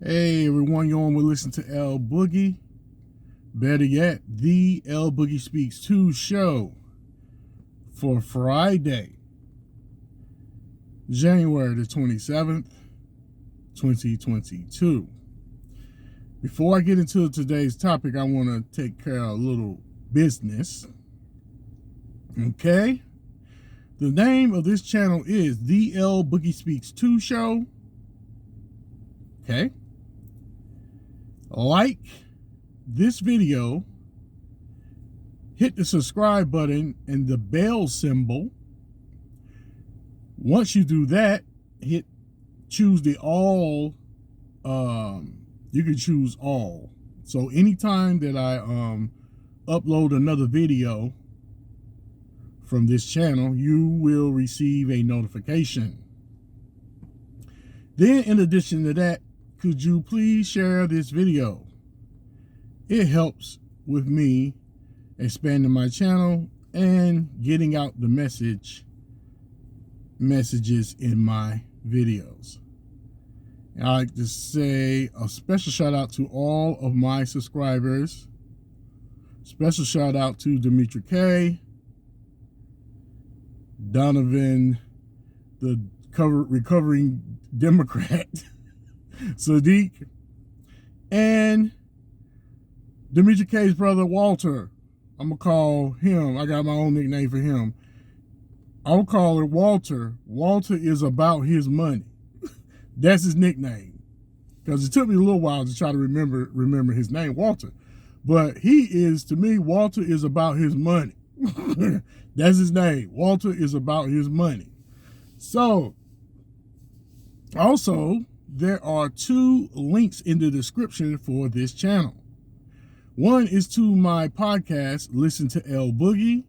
Hey everyone, you're on. We listen to L Boogie. Better yet, the L Boogie Speaks 2 show for Friday, January the 27th, 2022. Before I get into today's topic, I want to take care of a little business. Okay? The name of this channel is the L Boogie Speaks 2 show. Okay? Like this video, hit the subscribe button and the bell symbol. Once you do that, choose the all. You can choose all. So anytime that I upload another video from this channel, you will receive a notification. Then in addition to that, could you please share this video? It helps with me expanding my channel and getting out the messages in my videos. And I'd like to say a special shout out to all of my subscribers. Special shout out to Demetri K, Donovan, the recovering Democrat, Sadiq, and Demetri K's brother, Walter. I'm going to call him, I got my own nickname for him. I'll call it Walter. Walter is about his money. That's his nickname. Because it took me a little while to try to remember his name, Walter. But he is, to me, Walter is about his money. That's his name. Walter is about his money. So, also, there are two links in the description for this channel. One is to my podcast, Listen to L Boogie,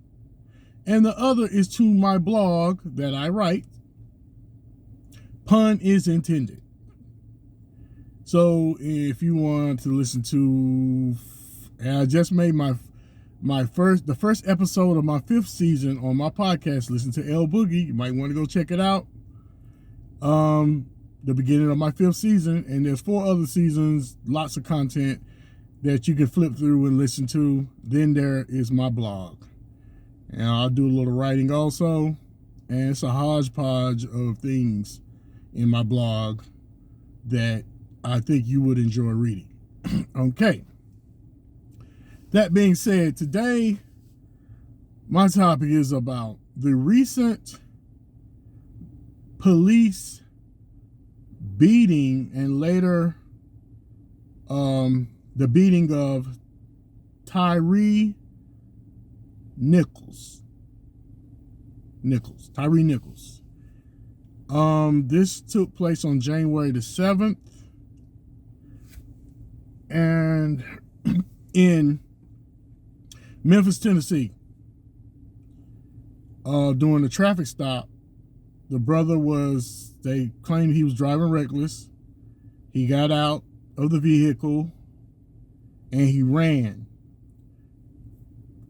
and the other is to my blog that I write, Pun is Intended. So if you want to listen to, I just made the first episode of my 5th season on my podcast, Listen to L Boogie. You might want to go check it out. The beginning of my 5th season, and there's 4 other seasons, lots of content that you can flip through and listen to. Then there is my blog, and I'll do a little writing also, and it's a hodgepodge of things in my blog that I think you would enjoy reading. Okay, that being said, today my topic is about the recent police beating and later the beating of Tyree Nichols. This took place on January the 7th, and in Memphis, Tennessee, during a traffic stop, the brother they claimed he was driving reckless. He got out of the vehicle and he ran.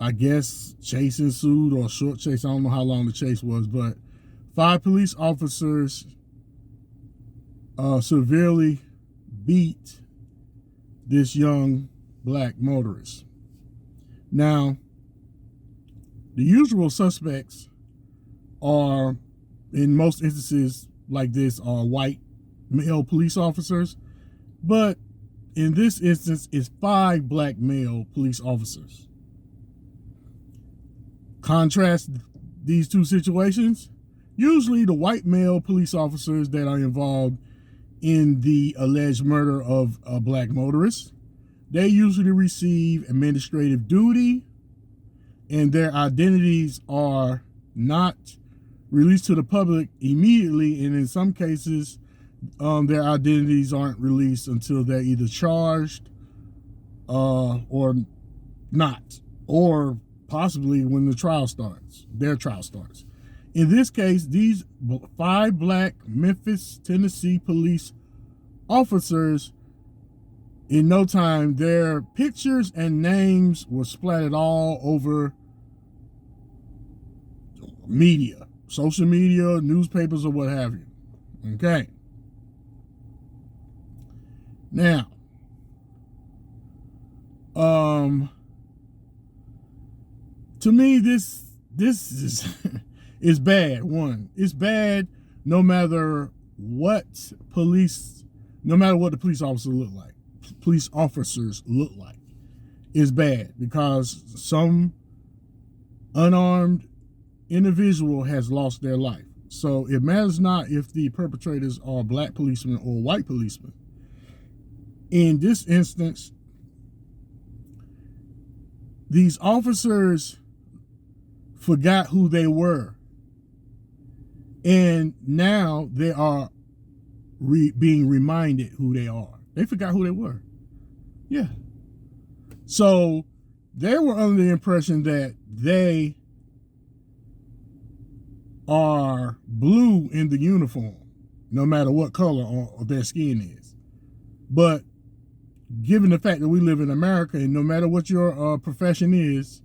I guess chase ensued, or a short chase. I don't know how long the chase was, but 5 police officers severely beat this young black motorist. Now, the usual suspects are, in most instances like this, are white male police officers, but in this instance, it's 5 black male police officers. Contrast these two situations. Usually the white male police officers that are involved in the alleged murder of a black motorist, they usually receive administrative duty, and their identities are not released to the public immediately, and in some cases their identities aren't released until they're either charged or not, or possibly when their trial starts. In this case, these 5 black Memphis, Tennessee police officers, in no time, their pictures and names were splattered all over media, social media, newspapers, or what have you. Okay. Now, to me, this is is bad. One, it's bad no matter what no matter what the police officers look like. It's bad because some unarmed individual has lost their life. So it matters not if the perpetrators are black policemen or white policemen. In this instance, these officers forgot who they were. And now they are being reminded who they are. They forgot who they were. Yeah. So they were under the impression that they are blue in the uniform, no matter what color their skin is. But given the fact that we live in America, and no matter what your profession is,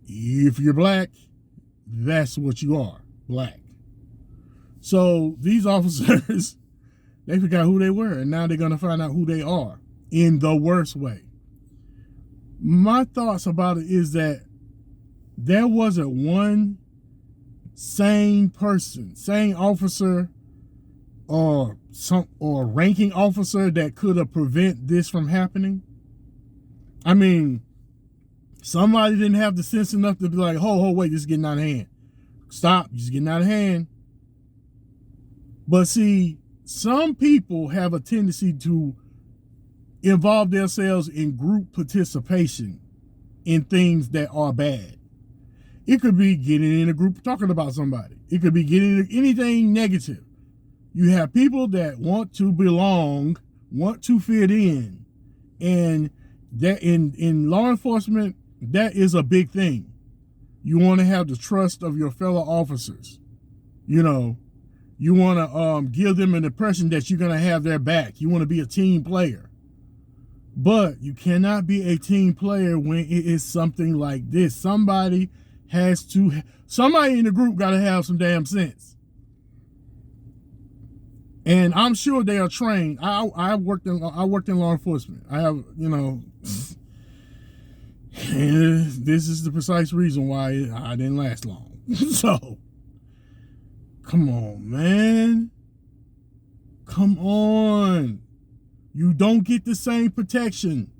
if you're black, that's what you are, black. So these officers, they forgot who they were, and now they're going to find out who they are in the worst way. My thoughts about it is that there wasn't one sane person, sane officer, or ranking officer that could have prevented this from happening. I mean, somebody didn't have the sense enough to be like, wait, this is getting out of hand. Stop, this is getting out of hand. But see, some people have a tendency to involve themselves in group participation in things that are bad. It could be getting in a group talking about somebody. It could be getting anything negative. You have people that want to belong, want to fit in. And that in law enforcement, that is a big thing. You want to have the trust of your fellow officers. You know, you want to give them an impression that you're going to have their back. You want to be a team player. But you cannot be a team player when it is something like this. Somebody in the group got to have some damn sense. And I'm sure they are trained. I worked in law enforcement. I have, and this is the precise reason why I didn't last long. So, come on, man. Come on. You don't get the same protection.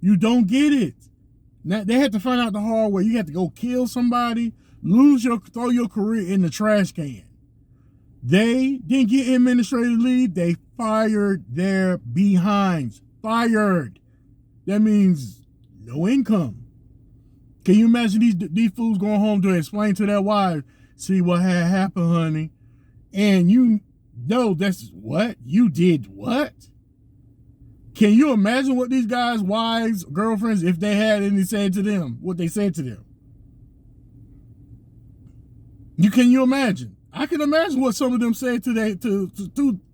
You don't get it. Now, they had to find out the hard way. You had to go kill somebody, throw your career in the trash can. They didn't get administrative leave. They fired their behinds. Fired. That means no income. Can you imagine these fools going home to explain to their wives, see what had happened, honey? And you know that's what? You did what? Can you imagine what these guys' wives, girlfriends, if they had any said to them, what they said to them? Can you imagine? I can imagine what some of them said to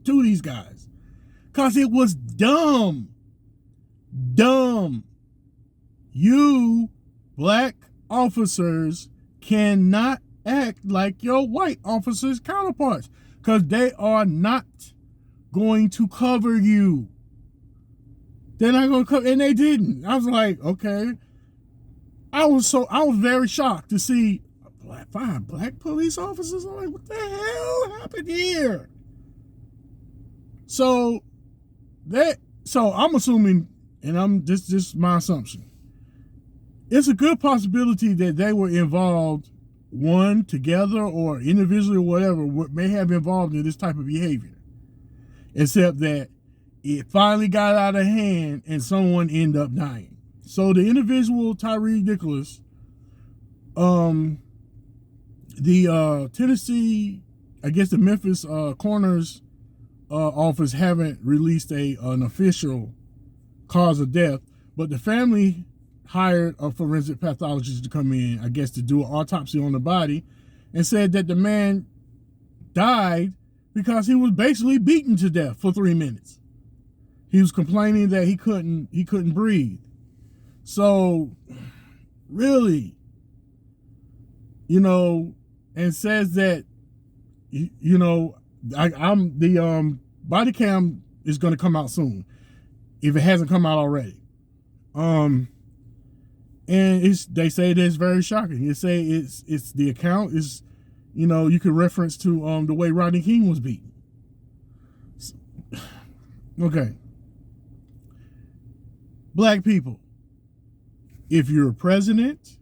these guys. Because it was dumb. Dumb. You black officers cannot act like your white officers' counterparts. Because they are not going to cover you. They're not going to cover, and they didn't. I was like, okay. I was very shocked to see 5 black police officers. I'm like, what the hell happened here? So I'm assuming, and this is my assumption. It's a good possibility that they were involved, one, together or individually or whatever, may have involved in this type of behavior. Except that it finally got out of hand and someone ended up dying. So the individual, Tyree Nicholas, the Tennessee, I guess the Memphis coroner's office haven't released an official cause of death, but the family hired a forensic pathologist to come in, I guess, to do an autopsy on the body, and said that the man died because he was basically beaten to death for 3 minutes. He was complaining that he couldn't breathe. So, really, and says that, I'm the body cam is going to come out soon, if it hasn't come out already. And they say that it's very shocking. They say it's the account is, you could reference to the way Rodney King was beaten. Okay. Black people, if you're a president,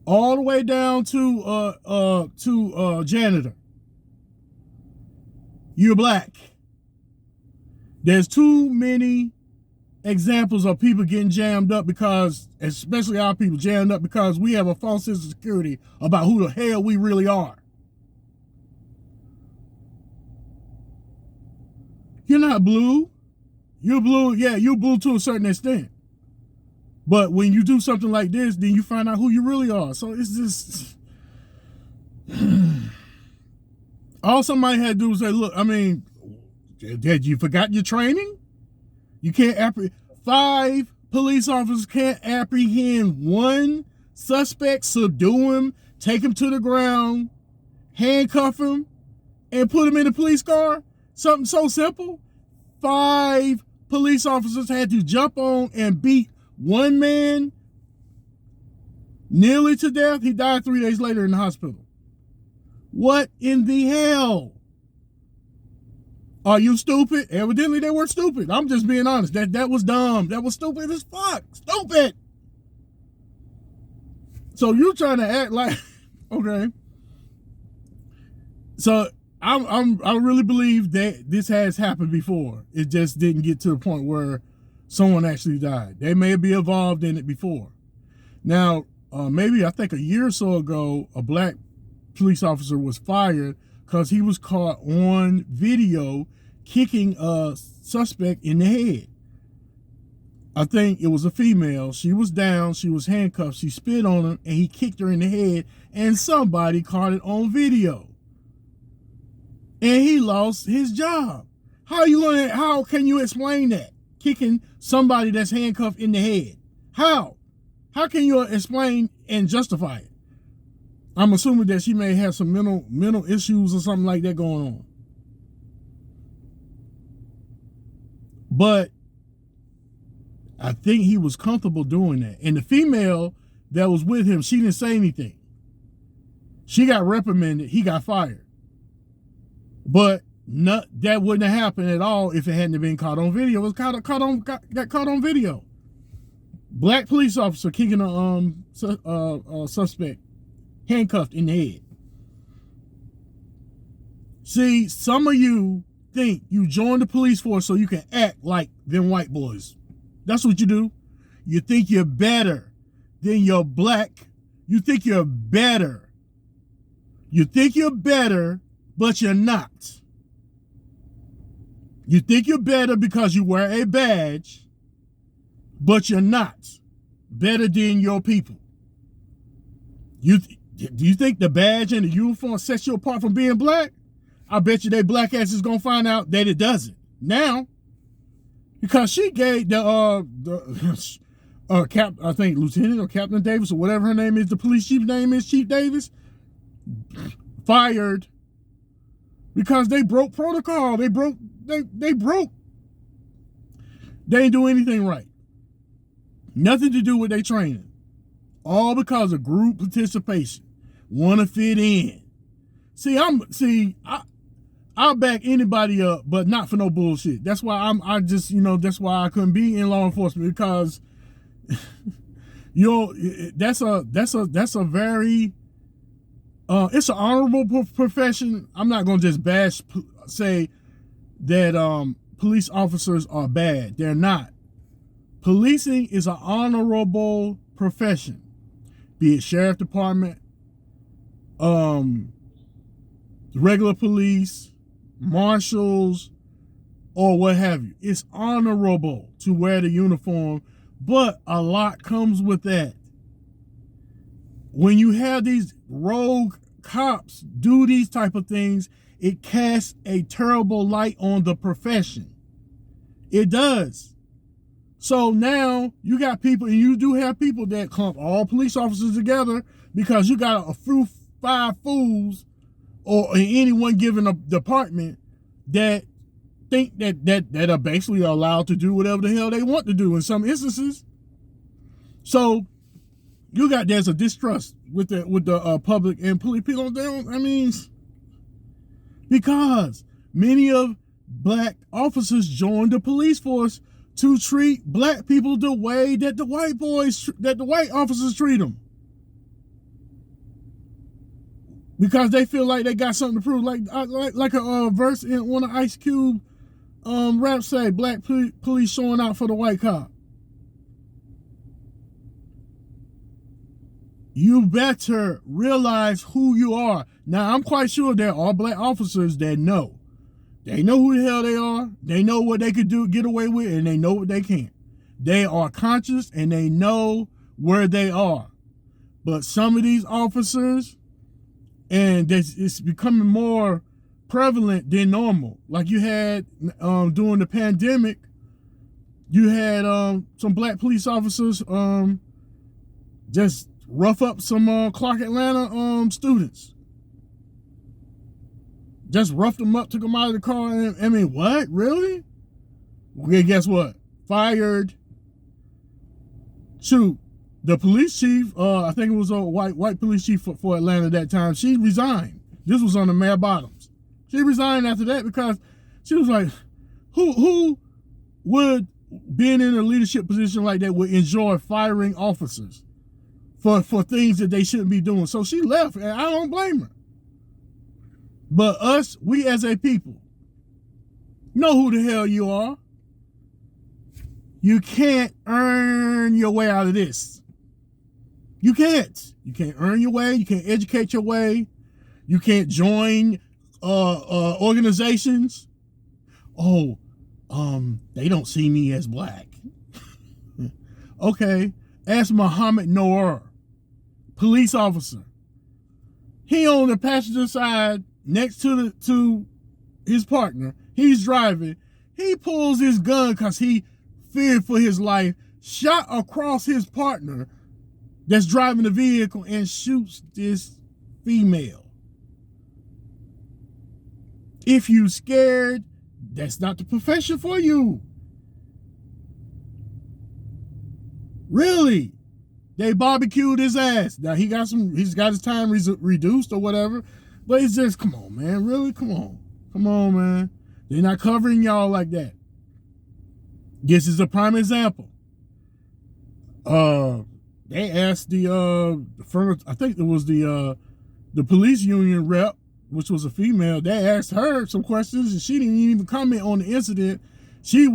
all the way down to janitor, you're black. There's too many examples of people getting jammed up because, especially our people, jammed up because we have a false sense of security about who the hell we really are. You're not blue. You're blue, yeah, you're blue to a certain extent. But when you do something like this, then you find out who you really are. So it's just... all somebody had to do was say, look, I mean, did you forgot your training? You can't 5 police officers can't apprehend one suspect, subdue him, take him to the ground, handcuff him, and put him in a police car? Something so simple. 5 police officers had to jump on and beat one man nearly to death. He died 3 days later in the hospital. What in the hell? Are you stupid? Evidently they weren't stupid. I'm just being honest. That was dumb. That was stupid as fuck. Stupid. So you're trying to act like, okay. So I really believe that this has happened before. It just didn't get to the point where someone actually died. They may be involved in it before. Now, maybe I think a year or so ago, a black police officer was fired because he was caught on video kicking a suspect in the head. I think it was a female. She was down, she was handcuffed, she spit on him, and he kicked her in the head, and somebody caught it on video. And he lost his job. How can you explain that? Kicking somebody that's handcuffed in the head. How? How can you explain and justify it? I'm assuming that she may have some mental issues or something like that going on. But I think he was comfortable doing that. And the female that was with him, she didn't say anything. She got reprimanded. He got fired. But that wouldn't have happened at all if it hadn't been caught on video. It was got caught on video. Black police officer kicking a suspect handcuffed in the head. See, some of you think you joined the police force so you can act like them white boys. That's what you do. You think you're better than your black. You think you're better. You think you're better, but you're not. You think you're better because you wear a badge, but you're not better than your people. Do you think the badge and the uniform sets you apart from being black? I bet you they black ass is gonna find out that it doesn't now, because she gave I think Lieutenant or Captain Davis or whatever her name is, the police chief name is Chief Davis, fired because they broke protocol. They broke. They didn't do anything right. Nothing to do with their training. All because of group participation. Want to fit in. I'll back anybody up, but not for no bullshit. That's why that's why I couldn't be in law enforcement, because that's a very it's an honorable profession. I'm not gonna just say that police officers are bad. They're not. Policing is an honorable profession, be it sheriff department, regular police, marshals, or what have you. It's honorable to wear the uniform, but a lot comes with that. When you have these rogue cops do these type of things, it casts a terrible light on the profession. It does. So now you got people, and you do have people that clump all police officers together because you got a few 5 fools or in any one given department that think that are basically allowed to do whatever the hell they want to do in some instances. So there's a distrust with the public and police people. Because many of black officers joined the police force to treat black people the way that the white officers treat them. Because they feel like they got something to prove, like a verse in one of Ice Cube raps say, black police showing out for the white cop. You better realize who you are. Now, I'm quite sure there are black officers that know. They know who the hell they are. They know what they could do, get away with, and they know what they can't. They are conscious and they know where they are. But some of these officers, and it's becoming more prevalent than normal. Like you had during the pandemic, you had some black police officers just rough up some Clark Atlanta students. Just roughed them up, took them out of the car. And, what? Really? Well, guess what? Fired. Shoot. The police chief, I think it was a white police chief for Atlanta at that time, she resigned. This was under Mayor Bottoms. She resigned after that because she was like, who would, being in a leadership position like that, would enjoy firing officers for things that they shouldn't be doing? So she left, and I don't blame her. But us, we as a people, know who the hell you are. You can't earn your way out of this. You can't. You can't earn your way. You can't educate your way. You can't join organizations. Oh, they don't see me as black. Okay, ask Muhammad Noor, police officer. He on the passenger side next to his partner. He's driving. He pulls his gun because he feared for his life, shot across his partner that's driving the vehicle and shoots this female. If you scared, that's not the profession for you. Really. They barbecued his ass. Now he's got his time reduced or whatever, but it's just, come on, man. Really? Come on, man. They're not covering y'all like that. This is a prime example. They asked I think it was the police union rep, which was a female. They asked her some questions, and she didn't even comment on the incident. She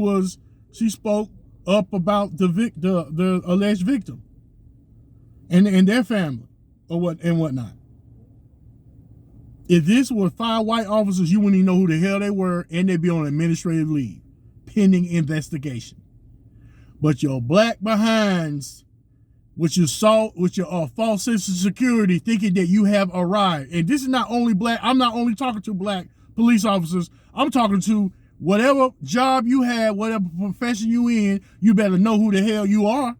spoke up about the alleged victim and their family or whatnot. If this were 5 white officers, you wouldn't even know who the hell they were, and they'd be on administrative leave, pending investigation. But your black behinds, with your false sense of security, thinking that you have arrived. And this is not only black. I'm not only talking to black police officers. I'm talking to whatever job you have, whatever profession you in. You better know who the hell you are.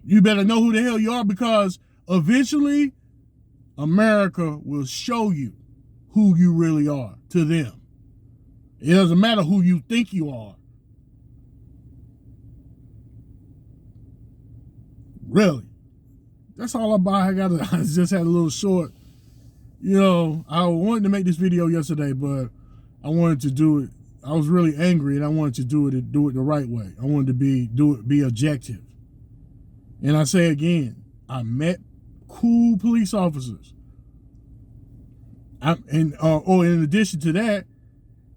You better know who the hell you are, because eventually America will show you who you really are to them. It doesn't matter who you think you are. Really. That's all I just had a little short. I wanted to make this video yesterday, but I wanted to do it. I was really angry, and I wanted to do it the right way. I wanted to be objective. And I say again, I met cool police officers. In addition to that,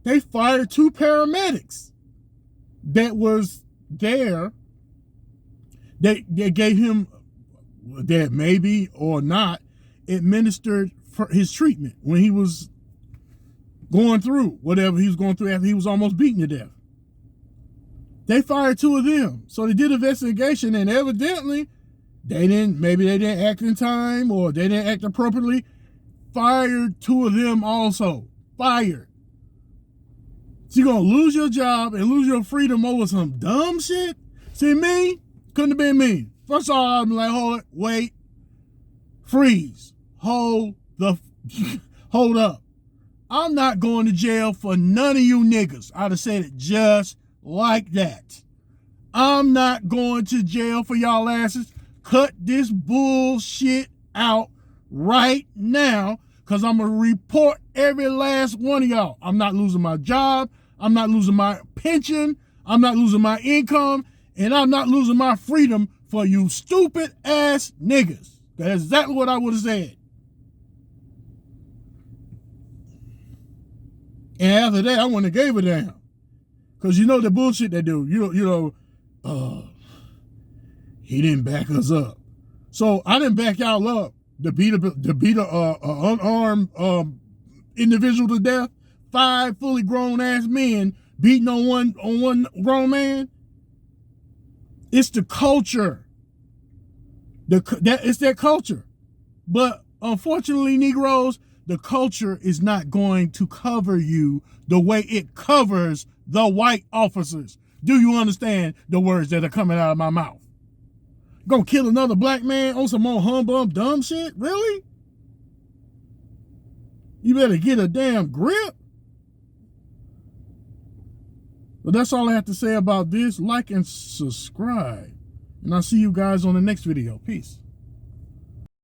they fired 2 paramedics that was there. They gave him, that maybe or not, administered for his treatment when he was going through whatever he was going through after he was almost beaten to death. They fired 2 of them. So they did an investigation, and evidently maybe they didn't act in time, or they didn't act appropriately. Fired 2 of them also. Fired. So you're going to lose your job and lose your freedom over some dumb shit? See, me? Couldn't have been me. First of all, I'd be like, hold it, wait, freeze, hold up. I'm not going to jail for none of you niggas. I'd have said it just like that. I'm not going to jail for y'all asses. Cut this bullshit out right now, because I'm going to report every last one of y'all. I'm not losing my job. I'm not losing my pension. I'm not losing my income. And I'm not losing my freedom for you stupid ass niggas. That's exactly what I would have said. And after that, I wouldn't have gave a damn. Because you know the bullshit they do. He didn't back us up. So I didn't back y'all up to beat a unarmed individual to death. 5 fully grown ass men beating on one grown man. It's the culture. It's that culture. But unfortunately, Negroes, the culture is not going to cover you the way it covers the white officers. Do you understand the words that are coming out of my mouth? Gonna kill another black man on some more humbug dumb shit? Really? You better get a damn grip. But that's all I have to say about this. Like and subscribe. And I'll see you guys on the next video. Peace.